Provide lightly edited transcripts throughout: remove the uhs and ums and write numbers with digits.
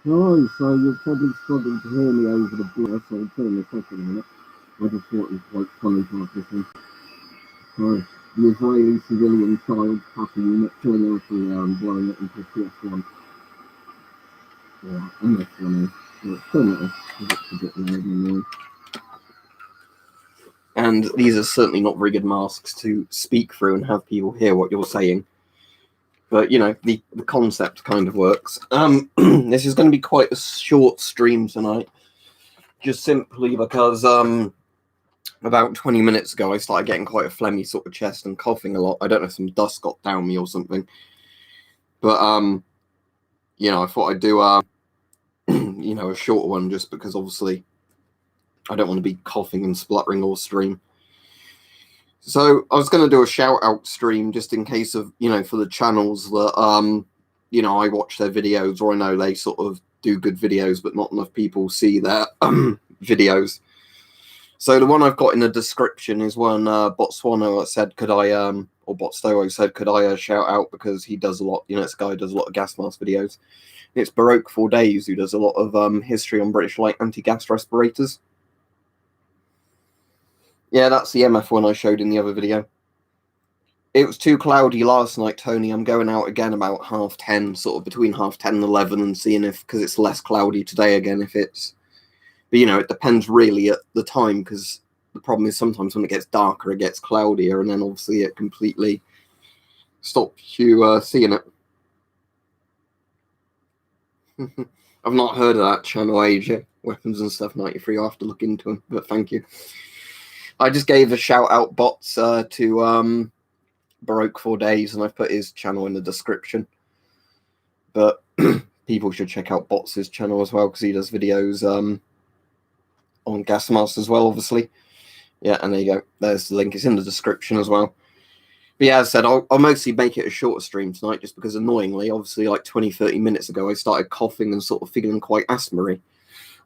Hi, so you're probably struggling to hear me over the blur, so I'll turn this off in a minute. I just thought it was quite funny to have this one. So, the Israeli civilian child hacker unit killing everything there and blowing it into a PS1. Or MS1 is. Well, turn it off, because it's a bit loud and annoying. And these are certainly not very good masks to speak through and have people hear what you're saying. But, you know, the concept kind of works. This is going to be quite a short stream tonight. Just simply because about 20 minutes ago I started getting quite a phlegmy sort of chest and coughing a lot. I don't know if some dust got down me or something. But you know, I thought I'd do you know, a shorter one just because obviously I don't want to be coughing and spluttering all stream. So I was going to do a shout out stream just in case of, you know, for the channels that you know, I watch their videos, or I know they sort of do good videos but not enough people see their videos. So the one I've got in the description is one Botswana said, could I, or Botstowo said, could I shout out, because he does a lot, you know, this guy does a lot of gas mask videos. It's Baroque for Days, who does a lot of history on British light anti-gas respirators. Yeah, that's the MF one I showed in the other video. It was too cloudy last night, Tony. I'm going out again about 10:30, sort of between 10:30 and 11, and seeing if, because it's less cloudy today again, if it's... But, you know, it depends really at the time, because the problem is sometimes when it gets darker, it gets cloudier, and then obviously it completely stops you seeing it. I've not heard of that channel age. Weapons and Stuff 93. I'll have to look into them, but thank you. I just gave a shout out bots to Baroque 4 Days, and I've put his channel in the description. But people should check out Bots' channel as well, because he does videos on gas masks as well, obviously. Yeah, and there you go. There's the link. It's in the description as well. But yeah, as I said, I'll mostly make it a shorter stream tonight, just because annoyingly, obviously, like 20-30 minutes ago, I started coughing and sort of feeling quite asthma-y.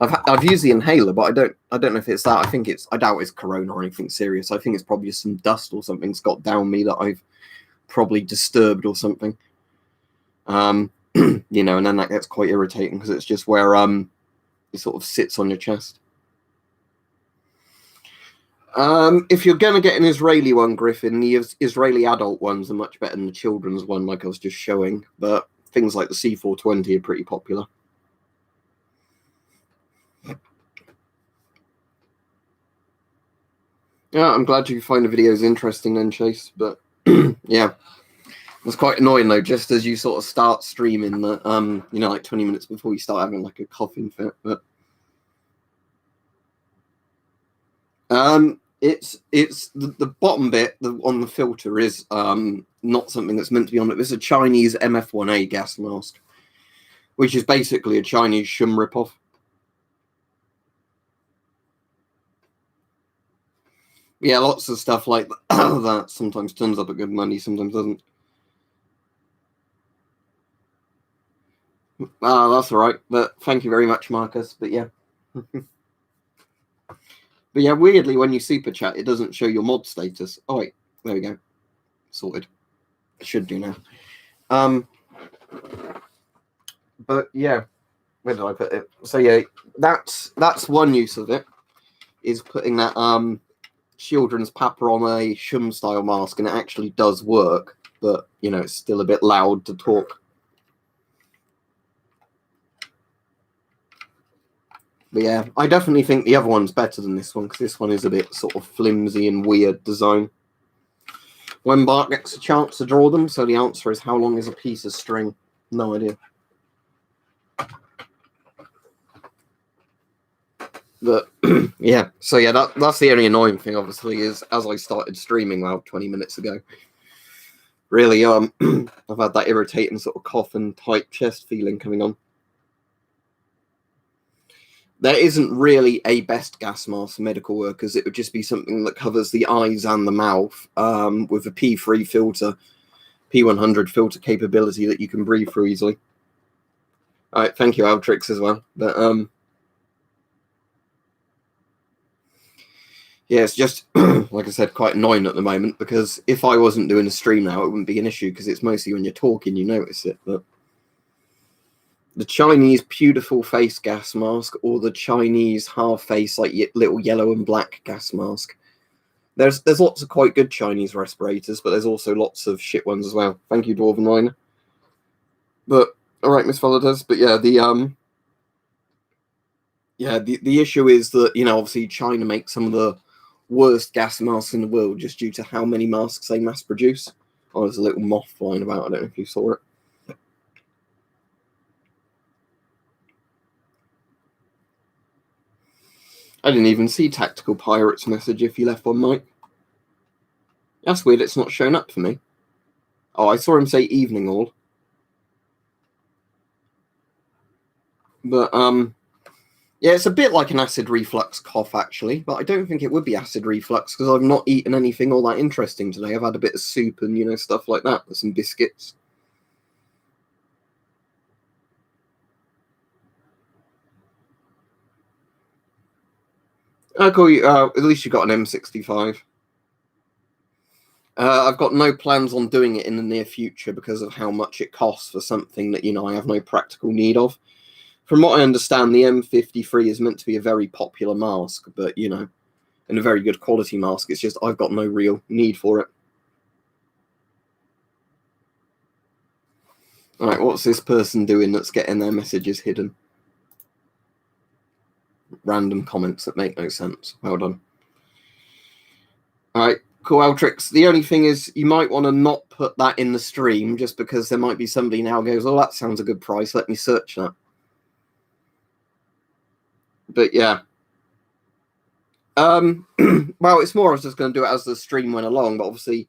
I've used the inhaler, but I don't know if it's that. I doubt it's corona or anything serious. I think it's probably just some dust or something's got down me that I've probably disturbed or something. You know, and then that gets quite irritating because it's just where it sort of sits on your chest. If you're going to get an Israeli one, Griffin, the Israeli adult ones are much better than the children's one, like I was just showing. But things like the C420 are pretty popular. Yeah, I'm glad you find the videos interesting then, Chase. But yeah, it's quite annoying though. Just as you sort of start streaming, that you know, like 20 minutes before you start having like a coughing fit. But it's the bottom bit on the filter is not something that's meant to be on it. It's a Chinese MF1A gas mask, which is basically a Chinese shum ripoff. Yeah, lots of stuff like that sometimes turns up at good money, sometimes doesn't. That's all right. But thank you very much, Marcus. But yeah. But yeah, weirdly, when you super chat, it doesn't show your mod status. Oh wait, there we go. Sorted. It should do now. But yeah, where did I put it? So yeah, that's one use of it, is putting that children's papper on a shum style mask, and it actually does work, but you know, it's still a bit loud to talk. But yeah, I definitely think the other one's better than this one, because this one is a bit sort of flimsy and weird design. When Bart gets a chance to draw them, so the answer is, how long is a piece of string? No idea. But yeah, so yeah, that's the only annoying thing, obviously, is as I started streaming about 20 minutes ago, really, I've had that irritating sort of cough and tight chest feeling coming on. There isn't really a best gas mask for medical workers. It would just be something that covers the eyes and the mouth with a P3 filter, P100 filter capability that you can breathe through easily. All right, thank you, Altrix, as well. But yeah, it's just, like I said, quite annoying at the moment, because if I wasn't doing a stream now, it wouldn't be an issue, because it's mostly when you're talking you notice it. But The Chinese beautiful face gas mask or the Chinese half face, like little yellow and black gas mask. There's lots of quite good Chinese respirators, but there's also lots of shit ones as well. Thank you, Dwarven Line. But all right, Miss Valdez. But yeah, the issue is that, you know, obviously China makes some of the worst gas masks in the world just due to how many masks they mass produce. Oh, there's a little moth flying about. I don't know if you saw it. I didn't even see Tactical Pirate's message if you left one, Mike. That's weird, it's not shown up for me. Oh, I saw him say evening all. But, yeah, it's a bit like an acid reflux cough, actually. But I don't think it would be acid reflux because I've not eaten anything all that interesting today. I've had a bit of soup and, you know, stuff like that with some biscuits. I'll call you, at least you got an M65. I've got no plans on doing it in the near future because of how much it costs for something that, you know, I have no practical need of. From what I understand, the M53 is meant to be a very popular mask, but, you know, and a very good quality mask. It's just I've got no real need for it. All right, what's this person doing that's getting their messages hidden? Random comments that make no sense. Well done. All right, cool, Altrix. The only thing is you might want to not put that in the stream just because there might be somebody now goes, oh, that sounds a good price. Let me search that. But yeah. Well, it's more I was just going to do it as the stream went along, but obviously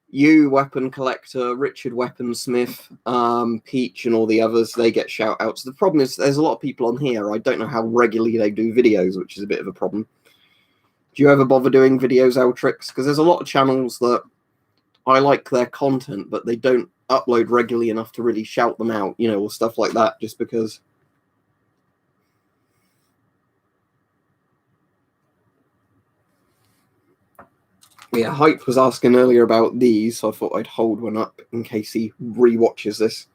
you, Weapon Collector, Richard Weaponsmith, Peach, and all the others, they get shout outs. The problem is there's a lot of people on here. I don't know how regularly they do videos, which is a bit of a problem. Do you ever bother doing videos, Altrix? Because there's a lot of channels that I like their content, but they don't upload regularly enough to really shout them out, you know, or stuff like that, just because. Yeah, Hype was asking earlier about these, so I thought I'd hold one up in case he re-watches this.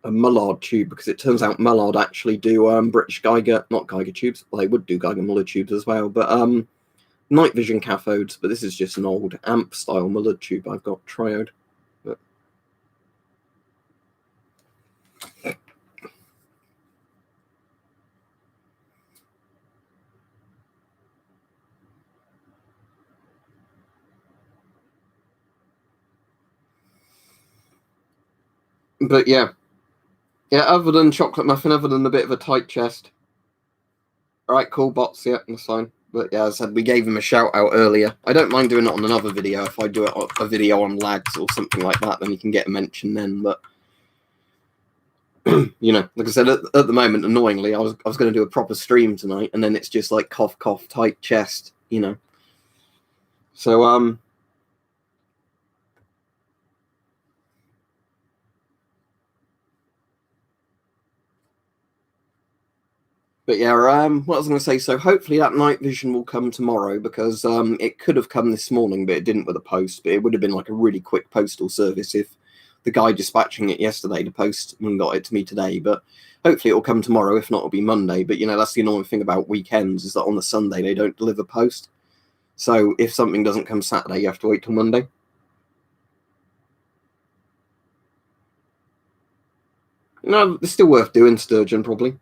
A Mullard tube, because it turns out Mullard actually do British Geiger, not Geiger tubes, well, they would do Geiger Mullard tubes as well, but night vision cathodes, but this is just an old amp-style Mullard tube I've got triode. But yeah. Yeah, other than chocolate muffin, other than a bit of a tight chest. Alright, cool, bots, yeah, that's fine. But yeah, as I said, we gave him a shout out earlier. I don't mind doing it on another video. If I do it on a video on lags or something like that, then you can get a mention then. But, you know, like I said, at the moment, annoyingly, I was going to do a proper stream tonight, and then it's just like cough, cough, tight chest, you know. So, but yeah, what I was going to say, so hopefully that night vision will come tomorrow because it could have come this morning, but it didn't with a post. But it would have been like a really quick postal service if the guy dispatching it yesterday to post and got it to me today. But hopefully it'll come tomorrow. If not, it'll be Monday. But, you know, that's the annoying thing about weekends is that on the Sunday they don't deliver post. So if something doesn't come Saturday, you have to wait till Monday. No, it's still worth doing, Sturgeon, probably.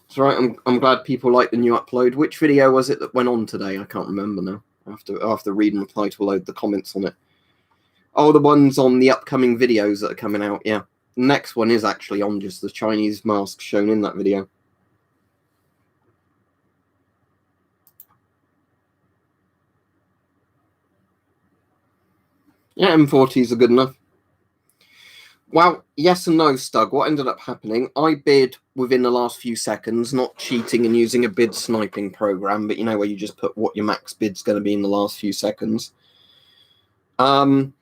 It's right. I'm glad people like the new upload. Which video was it that went on today? I can't remember now. I have to read and reply to load the comments on it. Oh, the ones on the upcoming videos that are coming out. Yeah, the next one is actually on just the Chinese mask shown in that video. Yeah, M40s are good enough. Well, yes and no, Stug. What ended up happening, I bid within the last few seconds, not cheating and using a bid sniping program, but you know where you just put what your max bid's going to be in the last few seconds. And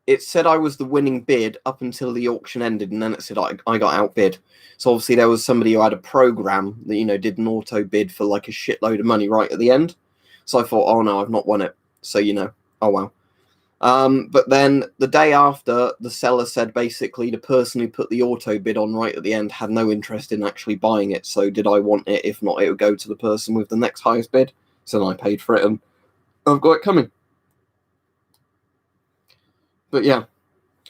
it said I was the winning bid up until the auction ended, and then it said I got outbid. So obviously there was somebody who had a program that, you know, did an auto bid for like a shitload of money right at the end. So I thought, oh no, I've not won it. So, you know, oh well. But then the day after, the seller said basically the person who put the auto bid on right at the end had no interest in actually buying it. So did I want it? If not, it would go to the person with the next highest bid. So then I paid for it, and I've got it coming. But yeah,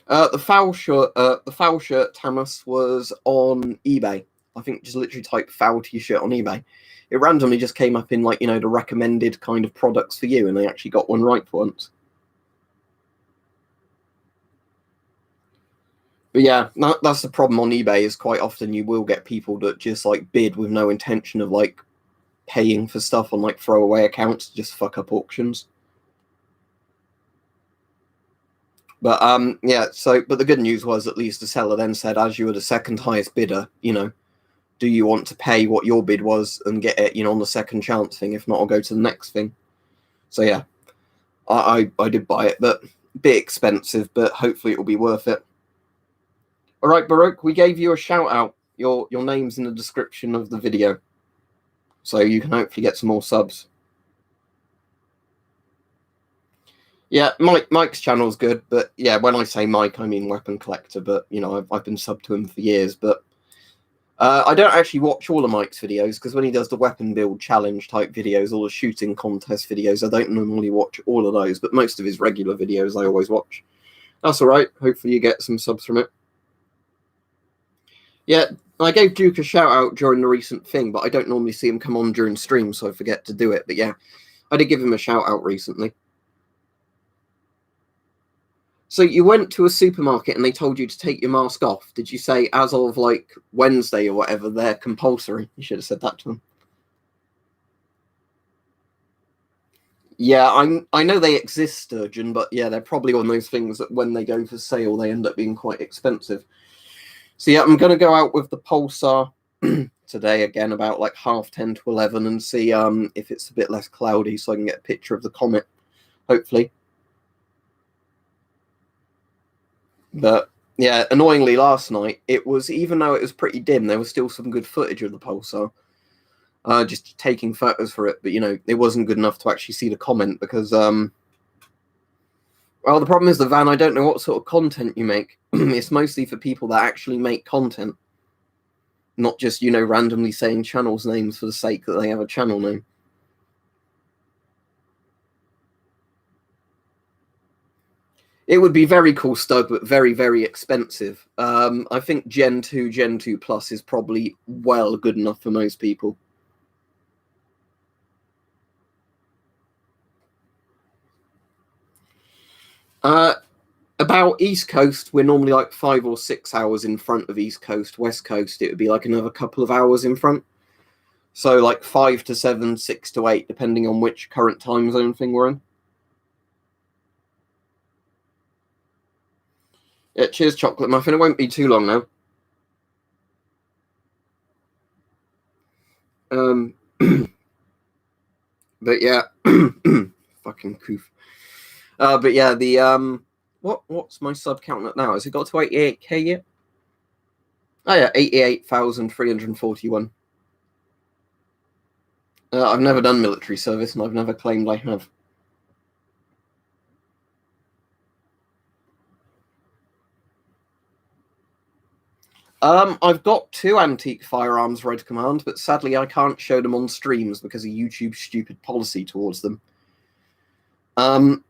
the foul shirt Tamas was on eBay. I think just literally type foul t-shirt on eBay. It randomly just came up in like, you know, the recommended kind of products for you, and they actually got one right for once. But yeah, that's the problem on eBay, is quite often you will get people that just like bid with no intention of like paying for stuff on like throwaway accounts to just fuck up auctions. But yeah, but the good news was at least the seller then said, as you were the second highest bidder, you know, do you want to pay what your bid was and get it, you know, on the second chance thing? If not, I'll go to the next thing. So yeah, I did buy it, but a bit expensive, but hopefully it will be worth it. All right, Baroque, we gave you a shout out. Your name's in the description of the video, so you can hopefully get some more subs. Yeah, Mike's channel's good, but yeah, when I say Mike, I mean Weapon Collector. But you know, I've been subbed to him for years. But I don't actually watch all of Mike's videos, because when he does the weapon build challenge type videos, all the shooting contest videos, I don't normally watch all of those. But most of his regular videos, I always watch. That's all right. Hopefully, you get some subs from it. Yeah, I gave Duke a shout out during the recent thing, but I don't normally see him come on during stream, so I forget to do it. But yeah, I did give him a shout out recently. So you went to a supermarket and they told you to take your mask off. Did you say, as of like Wednesday or whatever, they're compulsory? You should have said that to them. Yeah, I know they exist, Sturgeon, but yeah, they're probably one of those things that when they go for sale, they end up being quite expensive. So yeah, I'm going to go out with the Pulsar today again, about like 10:30 to 11, and see if it's a bit less cloudy, so I can get a picture of the comet, hopefully. But yeah, annoyingly last night, it was, even though it was pretty dim, there was still some good footage of the Pulsar. Just taking photos for it, but you know, it wasn't good enough to actually see the comment, because well, the problem is the van, I don't know what sort of content you make. It's mostly for people that actually make content, not just, you know, randomly saying channels names for the sake that they have a channel name. It would be very cool, Stug, but very, very expensive. I think Gen 2, Gen 2 Plus is probably well good enough for most people. About East Coast, we're normally like 5 or 6 hours in front of East Coast. West Coast, it would be like another couple of hours in front. So like 5 to 7, 6 to 8, depending on which current time zone thing we're in. Yeah, cheers, Chocolate Muffin. It won't be too long now. But yeah, fucking coof. But yeah, the what's my sub count at now? Has it got to 88k yet? Oh yeah, 88,341. I've never done military service, and I've never claimed I have. I've got 2 antique firearms Red Command, but sadly I can't show them on streams because of YouTube's stupid policy towards them. I've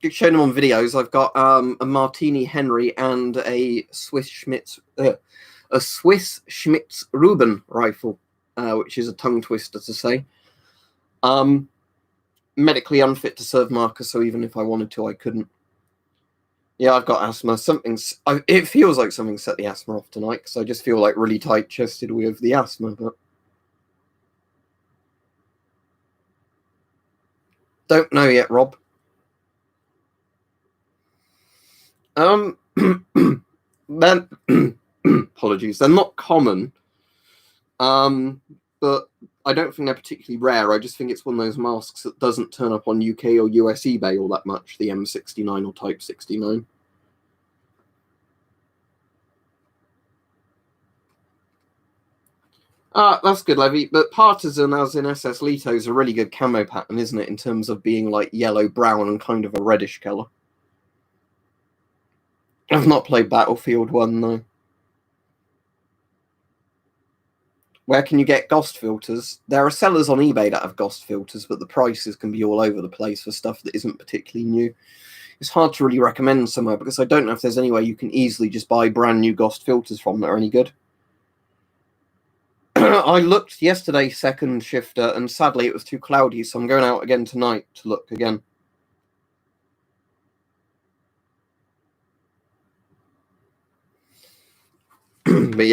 shown them on videos. I've got a Martini Henry and a Swiss Schmitz Ruben rifle, which is a tongue twister to say. Medically unfit to serve marker, so even if I wanted to, I couldn't. Yeah, I've got asthma. It feels like something set the asthma off tonight, because I just feel like really tight-chested with the asthma, but don't know yet, Rob. Then apologies. They're not common, but I don't think they're particularly rare. I just think it's one of those masks that doesn't turn up on UK or US eBay all that much. The M69 or Type 69. That's good, Levy. But Partisan, as in SS Leto, is a really good camo pattern, isn't it? In terms of being like yellow, brown, and kind of a reddish color. I've not played Battlefield 1, though. Where can you get ghost filters? There are sellers on eBay that have ghost filters, but the prices can be all over the place for stuff that isn't particularly new. It's hard to really recommend somewhere because I don't know if there's anywhere you can easily just buy brand new ghost filters from that are any good. I looked yesterday, second shifter, and sadly it was too cloudy, so I'm going out again tonight to look again. But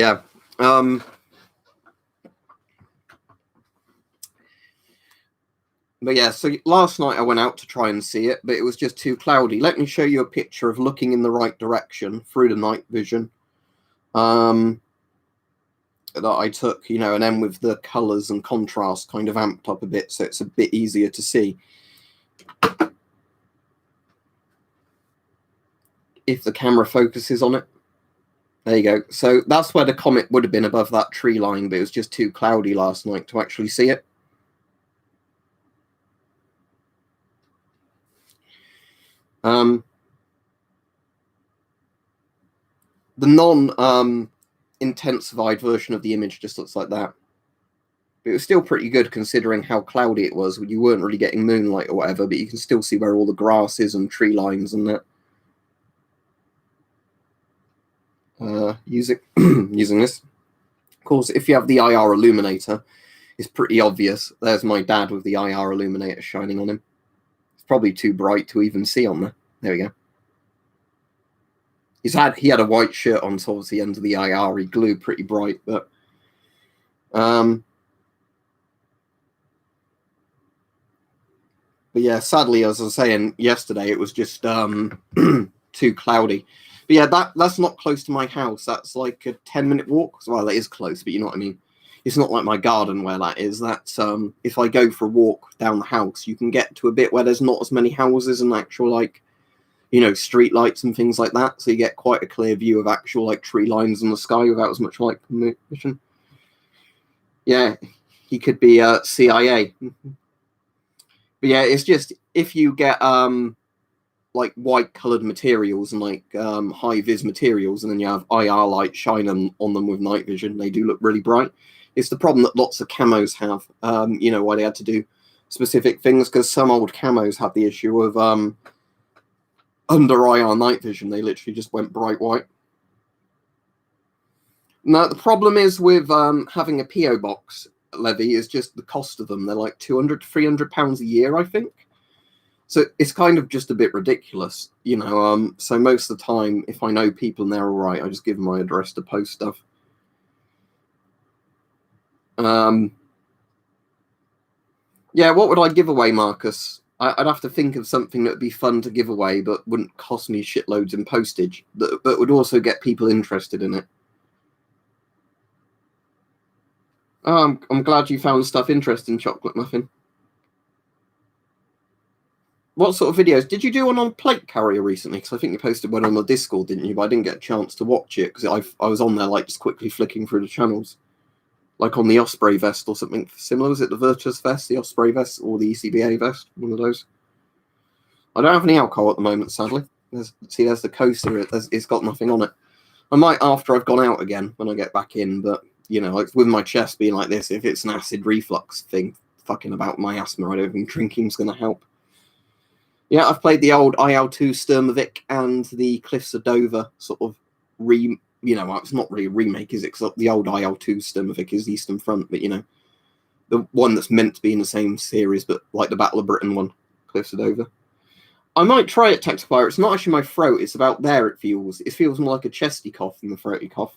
yeah, so last night I went out to try and see it, but it was just too cloudy. Let me show you a picture of looking in the right direction through the night vision that I took, and then with the colours and contrast kind of amped up a bit, so it's a bit easier to see. If the camera focuses on it. There you go. So that's where the comet would have been above that tree line, but it was just too cloudy last night to actually see it. The non-intensified version of the image just looks like that. But it was still pretty good considering how cloudy it was. You weren't really getting moonlight or whatever, but you can still see where all the grass is and tree lines and that. Using this. Of course, if you have the IR illuminator, it's pretty obvious. There's my dad with the IR illuminator shining on him. It's probably too bright to even see on there. There we go. He had a white shirt on towards the end of the IR. He glowed pretty bright, but yeah, sadly, as I was saying yesterday, it was just too cloudy. But yeah, that's not close to my house. That's like a 10-minute walk. Well, it is close, but you know what I mean. It's not like my garden where that is. That's if I go for a walk down the house, you can get to a bit where there's not as many houses and actual street lights and things like that. So you get quite a clear view of actual tree lines in the sky without as much light pollution. Yeah, he could be CIA. But yeah, it's just if you get white colored materials and high vis materials, and then you have IR light shine on them with night vision, they do look really bright. It's the problem that lots of camos have. Why they had to do specific things, because some old camos had the issue of under IR night vision, they literally just went bright white. Now the problem is with having a PO box levy is just the cost of them. They're like £200 to £300 a year, I think. So it's kind of just a bit ridiculous, so most of the time, if I know people and they're all right, I just give them my address to post stuff. Yeah, what would I give away, Marcus? I'd have to think of something that would be fun to give away, but wouldn't cost me shitloads in postage, but would also get people interested in it. Oh, I'm glad you found stuff interesting, Chocolate Muffin. What sort of videos? Did you do one on plate carrier recently? Because I think you posted one on the Discord, didn't you? But I didn't get a chance to watch it because I was on there just quickly flicking through the channels. Like on the Osprey vest or something similar. Was it the Virtus vest, the Osprey vest, or the ECBA vest? One of those. I don't have any alcohol at the moment, sadly. There's the coaster. It's got nothing on it. I might after I've gone out again when I get back in, but with my chest being like this, if it's an acid reflux thing fucking about my asthma, I don't think drinking's going to help. Yeah, I've played the old IL-2 Sturmovik and the Cliffs of Dover sort of it's not really a remake, is it? Because the old IL-2 Sturmovik is Eastern Front, but the one that's meant to be in the same series, but like the Battle of Britain one, Cliffs of Dover. I might try it, Tactifier. It's not actually my throat. It's about there. It feels more like a chesty cough than a throaty cough.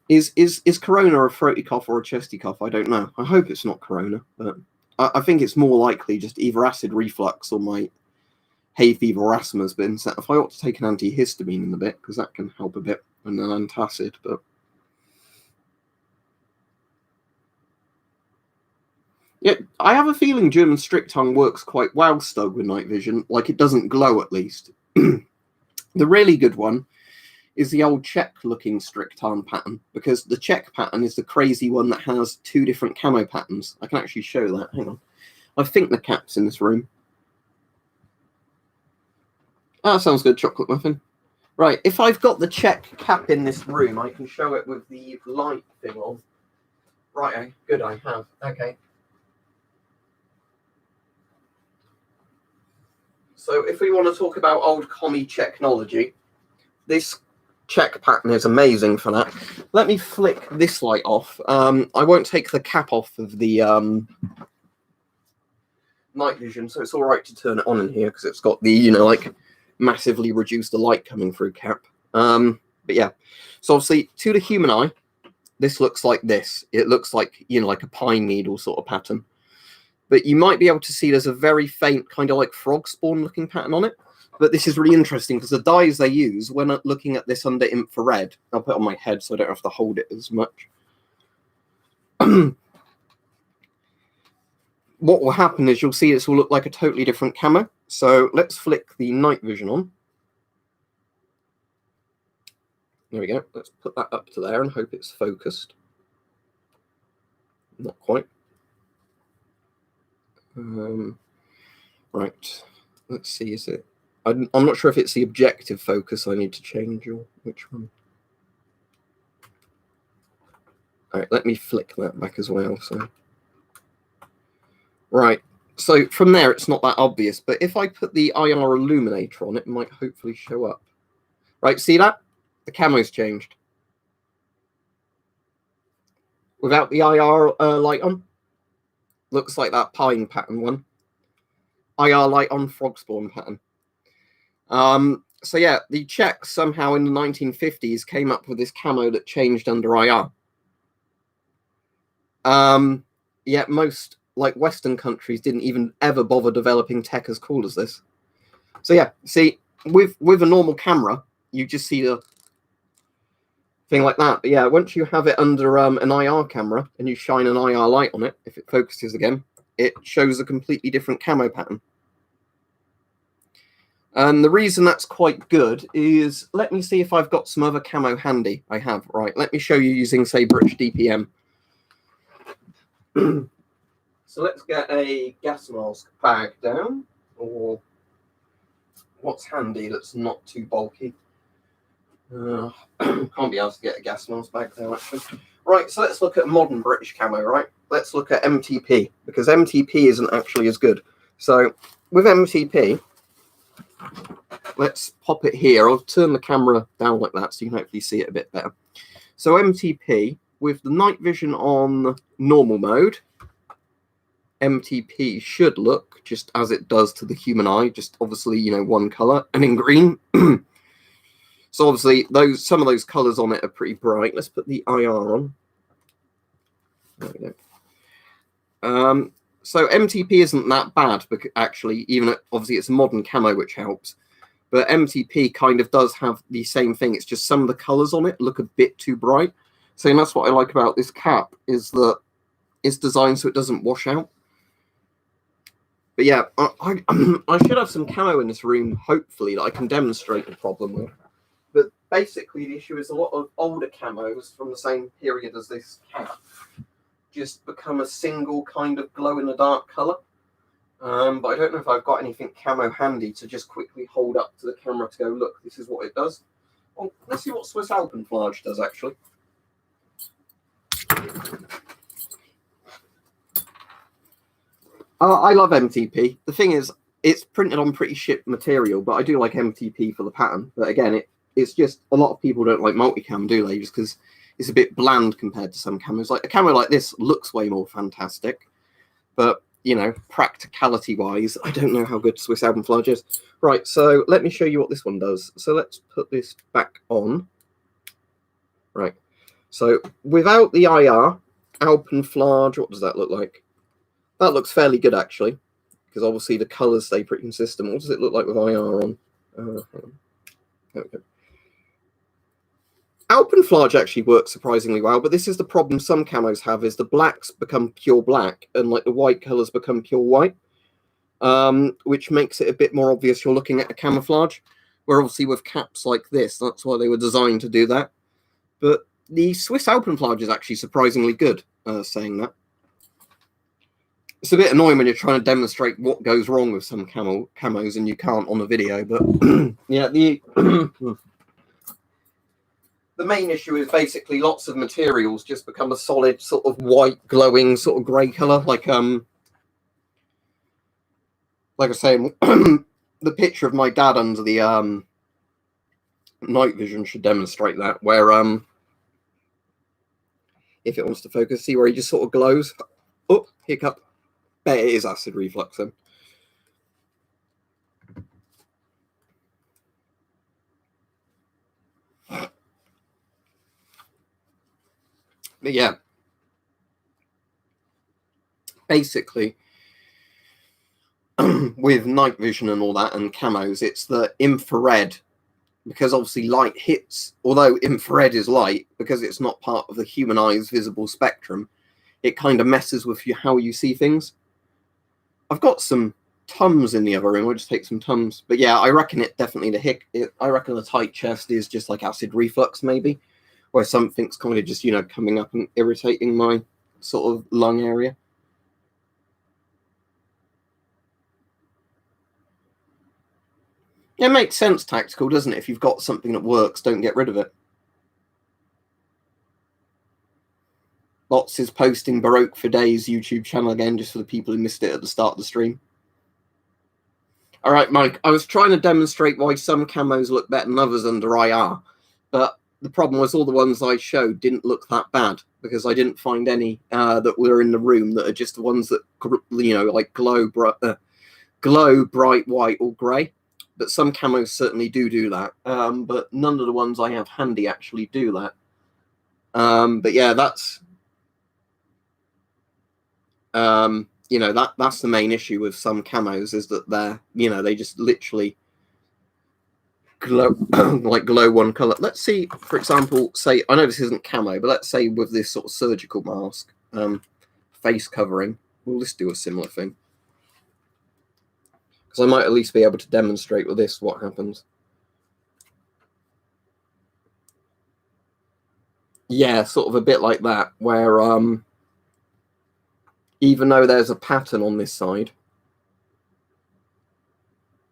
Is Corona a throaty cough or a chesty cough? I don't know. I hope it's not Corona, but I think it's more likely just either acid reflux or my hay fever or asthma has been set. If I ought to take an antihistamine in a bit, because that can help a bit, and an antacid, but yeah, I have a feeling German strict tongue works quite well still with night vision. Like it doesn't glow at least. The really good one is the old Czech looking strict tongue pattern, because the Czech pattern is the crazy one that has two different camo patterns. I can actually show that. Hang on. I think the cap's in this room. Ah, sounds good, Chocolate Muffin. Right, if I've got the check cap in this room, I can show it with the light thing on. Right, good, I have. Okay. So if we want to talk about old commie technology, this check pattern is amazing for that. Let me flick this light off. I won't take the cap off of the night vision, so it's all right to turn it on in here because it's got the, you know, like massively reduce the light coming through cap. But yeah, so obviously to the human eye, this looks like this. It looks like, you know, like a pine needle sort of pattern. But you might be able to see there's a very faint kind of like frog spawn looking pattern on it. But this is really interesting because the dyes they use when looking at this under infrared, I'll put it on my head so I don't have to hold it as much. What will happen is you'll see this will look like a totally different camo. So let's flick the night vision on. There we go. Let's put that up to there and hope it's focused. Not quite. Right. Let's see. Is it? I'm not sure if it's the objective focus I need to change or which one. All right. Let me flick that back as well. So. Right. So from there, it's not that obvious. But if I put the IR illuminator on, it might hopefully show up. Right. See that? The camo's changed. Without the IR light on, looks like that pine pattern one. IR light on frog spawn pattern. So yeah, the Czechs somehow in the 1950s came up with this camo that changed under IR. Yet most like Western countries didn't even ever bother developing tech as cool as this. So yeah, see, with a normal camera, you just see the thing like that. But yeah, once you have it under an IR camera and you shine an IR light on it, if it focuses again, it shows a completely different camo pattern. And the reason that's quite good is, let me see if I've got some other camo handy. I have, right. Let me show you using, say, British DPM. So let's get a gas mask bag down, or what's handy that's not too bulky. Can't be asked to get a gas mask bag down, actually. Right, so let's look at modern British camo, right? Let's look at MTP, because MTP isn't actually as good. So with MTP, let's pop it here. I'll turn the camera down like that so you can hopefully see it a bit better. So MTP, with the night vision on normal mode, MTP should look just as it does to the human eye, just obviously, you know, one color and in green. So obviously some of those colors on it are pretty bright. Let's put the IR on. There we go. So MTP isn't that bad, because actually, even obviously it's a modern camo, which helps. But MTP kind of does have the same thing. It's just some of the colors on it look a bit too bright. So that's what I like about this cap, is that it's designed so it doesn't wash out. But yeah, I should have some camo in this room, hopefully, that I can demonstrate the problem with. But basically, the issue is a lot of older camos from the same period as this cap just become a single kind of glow-in-the-dark color. But I don't know if I've got anything camo handy to just quickly hold up to the camera to go, look, this is what it does. Well, let's see what Swiss Alpenflage does, actually. I love MTP. The thing is, it's printed on pretty shit material, but I do like MTP for the pattern. But again, it's just, a lot of people don't like multicam, do they? Just because it's a bit bland compared to some camos. Like a camo like this looks way more fantastic. But, you know, practicality-wise, I don't know how good Swiss Alpenflage is. Right, so let me show you what this one does. So let's put this back on. Right. So without the IR, Alpenflage, what does that look like? That looks fairly good, actually, because obviously the colours stay pretty consistent. What does it look like with IR on? There we go. Alpenflage actually works surprisingly well, but this is the problem some camos have, is the blacks become pure black and like the white colours become pure white, which makes it a bit more obvious you're looking at a camouflage, where obviously with caps like this, that's why they were designed to do that. But the Swiss Alpenflage is actually surprisingly good, saying that. It's a bit annoying when you're trying to demonstrate what goes wrong with some camos and you can't on a video, but yeah, the main issue is basically lots of materials just become a solid sort of white, glowing sort of grey colour. Like I say, the picture of my dad under the night vision should demonstrate that. Where if it wants to focus, see where he just sort of glows. Oh, hiccup. There it is, acid reflux then. But yeah, basically, with night vision and all that and camos, it's the infrared, because obviously light hits, although infrared is light, because it's not part of the human eye's visible spectrum, it kind of messes with how you see things. I've got some Tums in the other room. I'll just take some Tums. But yeah, I reckon it definitely I reckon the tight chest is just like acid reflux, maybe, where something's kind of just, coming up and irritating my sort of lung area. It makes sense, Tactical, doesn't it? If you've got something that works, don't get rid of it. Bots is posting Baroque for Days YouTube channel again, just for the people who missed it at the start of the stream. All right, Mike, I was trying to demonstrate why some camos look better than others under IR, but the problem was all the ones I showed didn't look that bad, because I didn't find any that were in the room that are just the ones that, like glow bright white or grey. But some camos certainly do that, but none of the ones I have handy actually do that. But yeah, that's that's the main issue with some camos, is that they just literally glow glow one color. Let's see, for example, say, I know this isn't camo, but let's say with this sort of surgical mask, face covering, we'll just do a similar thing, because I might at least be able to demonstrate with this what happens. Yeah, sort of a bit like that, where even though there's a pattern on this side,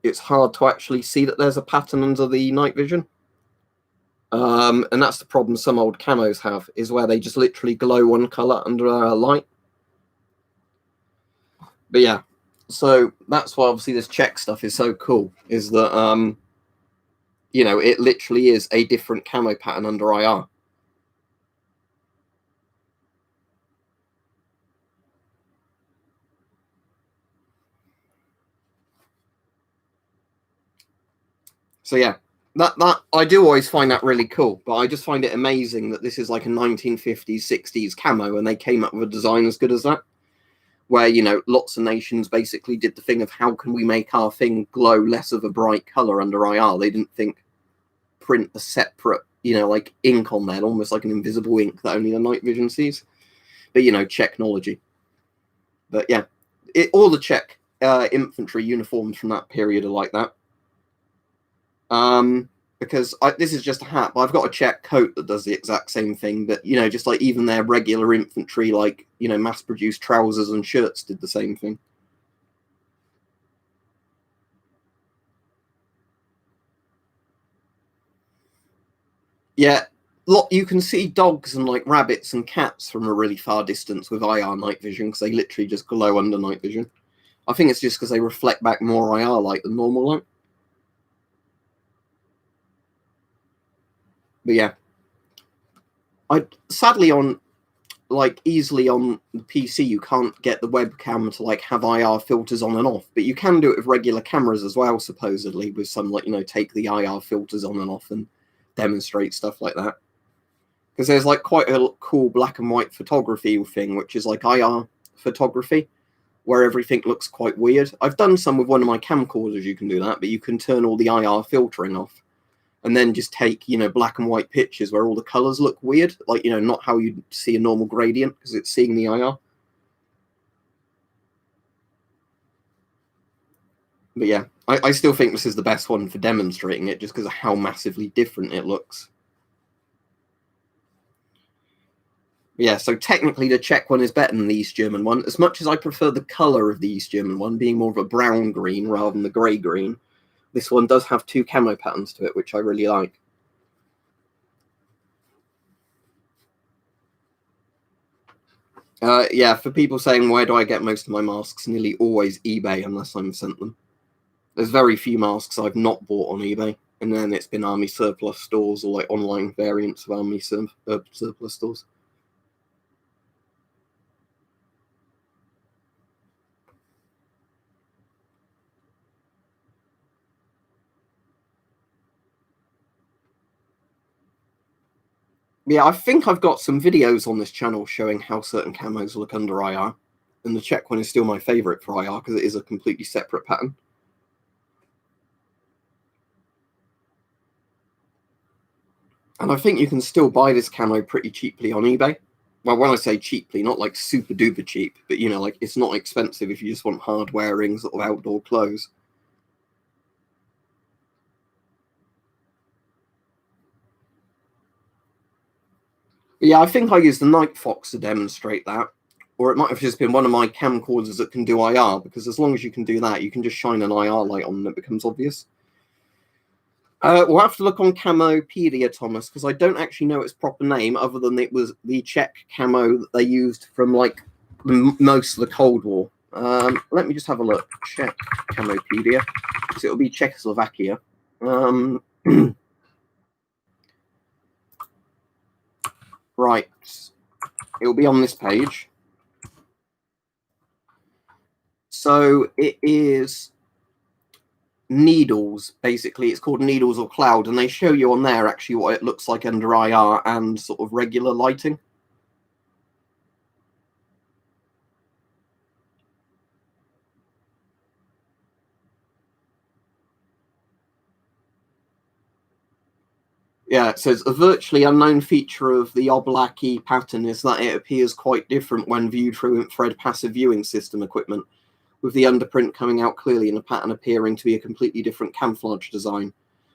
it's hard to actually see that there's a pattern under the night vision. And that's the problem some old camos have, is where they just literally glow one color under a light. But yeah, so that's why obviously this check stuff is so cool, is that it literally is a different camo pattern under IR. So yeah, that I do always find that really cool, but I just find it amazing that this is like a 1950s, 60s camo, and they came up with a design as good as that, where, lots of nations basically did the thing of how can we make our thing glow less of a bright color under IR. They didn't think print a separate, like ink on there, almost like an invisible ink that only the night vision sees. But, technology. But yeah, all the Czech infantry uniforms from that period are like that. Because this is just a hat, but I've got a Czech coat that does the exact same thing. But, just like even their regular infantry, like, mass-produced trousers and shirts did the same thing. Yeah, you can see dogs and like rabbits and cats from a really far distance with IR night vision, because they literally just glow under night vision. I think it's just because they reflect back more IR light than normal light. But yeah, sadly easily on the PC, you can't get the webcam to like have IR filters on and off, but you can do it with regular cameras as well, supposedly, with some take the IR filters on and off and demonstrate stuff like that. Because there's like quite a cool black and white photography thing, which is like IR photography, where everything looks quite weird. I've done some with one of my camcorders, you can do that, but you can turn all the IR filtering off and then just take, black and white pictures where all the colors look weird, like, not how you'd see a normal gradient, because it's seeing the IR. But yeah, I still think this is the best one for demonstrating it, just because of how massively different it looks. Yeah, so technically the Czech one is better than the East German one, as much as I prefer the color of the East German one being more of a brown green rather than the grey green. This one does have two camo patterns to it, which I really like. Yeah, for people saying, where do I get most of my masks? Nearly always eBay, unless I'm sent them. There's very few masks I've not bought on eBay. And then it's been army surplus stores or like online variants of army surplus stores. Yeah, I think I've got some videos on this channel showing how certain camos look under IR. And the Czech one is still my favorite for IR because it is a completely separate pattern. And I think you can still buy this camo pretty cheaply on eBay. Well, when I say cheaply, not like super duper cheap, but you know, like it's not expensive if you just want hard wearing sort of outdoor clothes. But yeah, I think I used the Night Fox to demonstrate that. Or it might have just been one of my camcorders that can do IR, because as long as you can do that, you can just shine an IR light on and it becomes obvious. We'll have to look on Camopedia, Thomas, because I don't actually know its proper name, other than it was the Czech camo that they used from like most of the Cold War. Let me just have a look. Czech Camopedia. So it'll be Czechoslovakia. Right. It'll be on this page. So it is needles, basically. It's called Needles or Cloud, and they show you on there actually what it looks like under IR and sort of regular lighting. Yeah, it says a virtually unknown feature of the Oblaki pattern is that it appears quite different when viewed through infrared passive viewing system equipment, with the underprint coming out clearly and the pattern appearing to be a completely different camouflage design.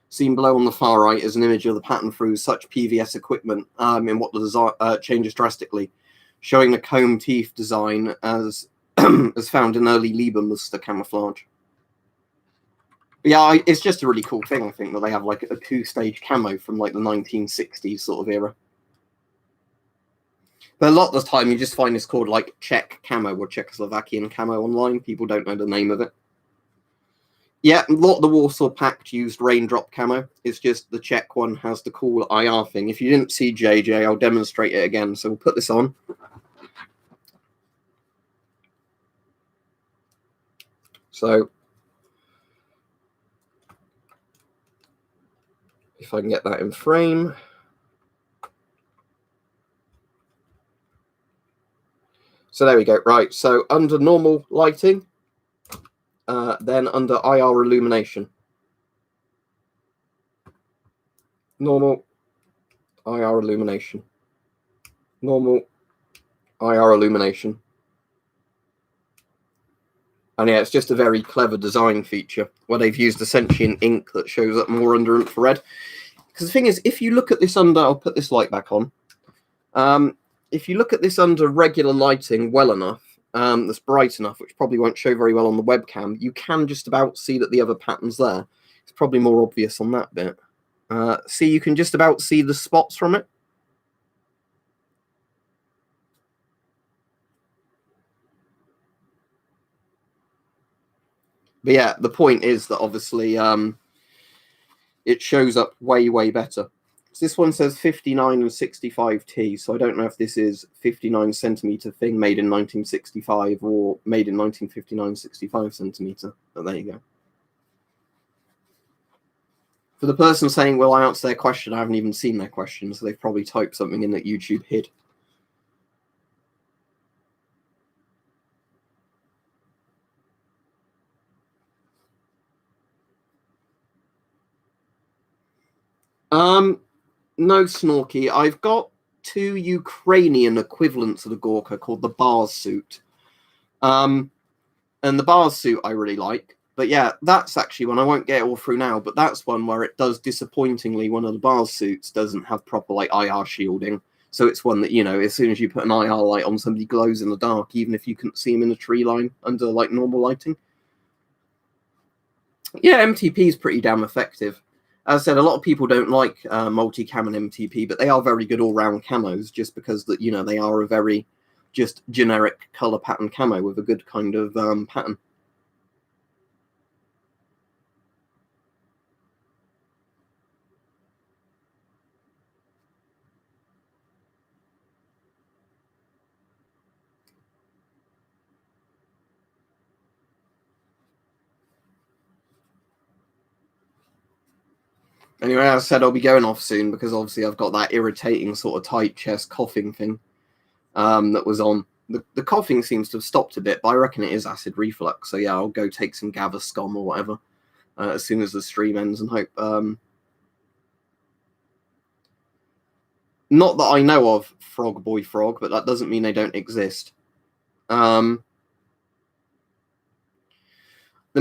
Seen below on the far right is an image of the pattern through such PVS equipment in what the design changes drastically, showing the comb teeth design as as found in early Liebermuster camouflage. Yeah, it's just a really cool thing, I think, that they have like a two-stage camo from like the 1960s sort of era. But a lot of the time you just find this called like Czech camo or Czechoslovakian camo online. People don't know the name of it. Yeah, a lot of the Warsaw Pact used raindrop camo. It's just the Czech one has the cool IR thing. If you didn't see JJ, I'll demonstrate it again. So we'll put this on. So if I can get that in frame. So there we go. Right. So under normal lighting, then under IR illumination. Normal, IR illumination. Normal, IR illumination. And yeah, it's just a very clever design feature where they've used essentially an ink that shows up more under infrared. Because the thing is, if you look at this under, I'll put this light back on. If you look at this under regular lighting well enough, that's bright enough, which probably won't show very well on the webcam, you can just about see that the other pattern's there. It's probably more obvious on that bit. See, you can just about see the spots from it. But yeah, the point is that obviously it shows up way, way better. So this one says 59 and 65T, so I don't know if this is 59 centimeter thing made in 1965 or made in 1959 65 centimeter. But there you go. For the person saying, will I answer their question? I haven't even seen their question, so they've probably typed something in that YouTube hid. No, Snorky. I've got two Ukrainian equivalents of the Gorka called the Bars suit. And the Bars suit I really like. But yeah, that's actually one. I won't get it all through now, but that's one where it does disappointingly, one of the Bars suits doesn't have proper like IR shielding. So it's one that, you know, as soon as you put an IR light on, somebody glows in the dark, even if you couldn't see him in a tree line under like normal lighting. Yeah, MTP is pretty damn effective. As I said, a lot of people don't like multi-cam and MTP, but they are very good all-round camos just because that, you know, they are a very just generic color pattern camo with a good kind of pattern. Anyway, as I said, I'll be going off soon because obviously I've got that irritating sort of tight chest coughing thing that was on. The coughing seems to have stopped a bit, but I reckon it is acid reflux. So yeah, I'll go take some Gaviscon or whatever as soon as the stream ends, and hope. Not that I know of Frog Boy Frog, but that doesn't mean they don't exist. The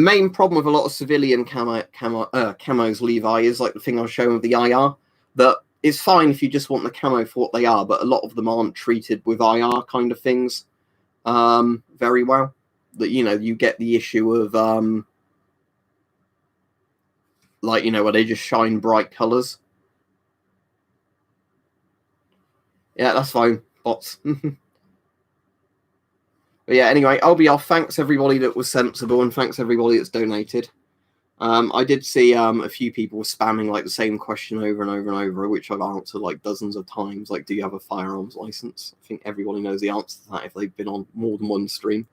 main problem with a lot of civilian camos, Levi, is like the thing I was showing with the IR. That it's fine if you just want the camo for what they are, but a lot of them aren't treated with IR kind of things very well. That, you know, you get the issue of like, you know, where they just shine bright colors. Yeah, that's fine, bots. But yeah, anyway, I'll be off. Thanks everybody that was sensible, and thanks everybody that's donated. I did see a few people spamming like the same question over and over and over, which I've answered like dozens of times. Like, do you have a firearms license? I think everybody knows the answer to that if they've been on more than one stream.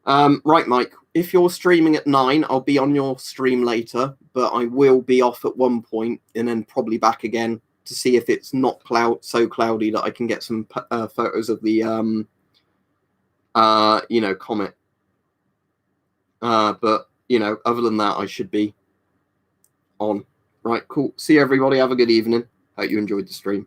Right, Mike, if you're streaming at 9, I'll be on your stream later, but I will be off at one point and then probably back again to see if it's not so cloudy that I can get some photos of the you know, comet. But you know, other than that, I should be on. Right, cool. See you, everybody. Have a good evening. Hope you enjoyed the stream.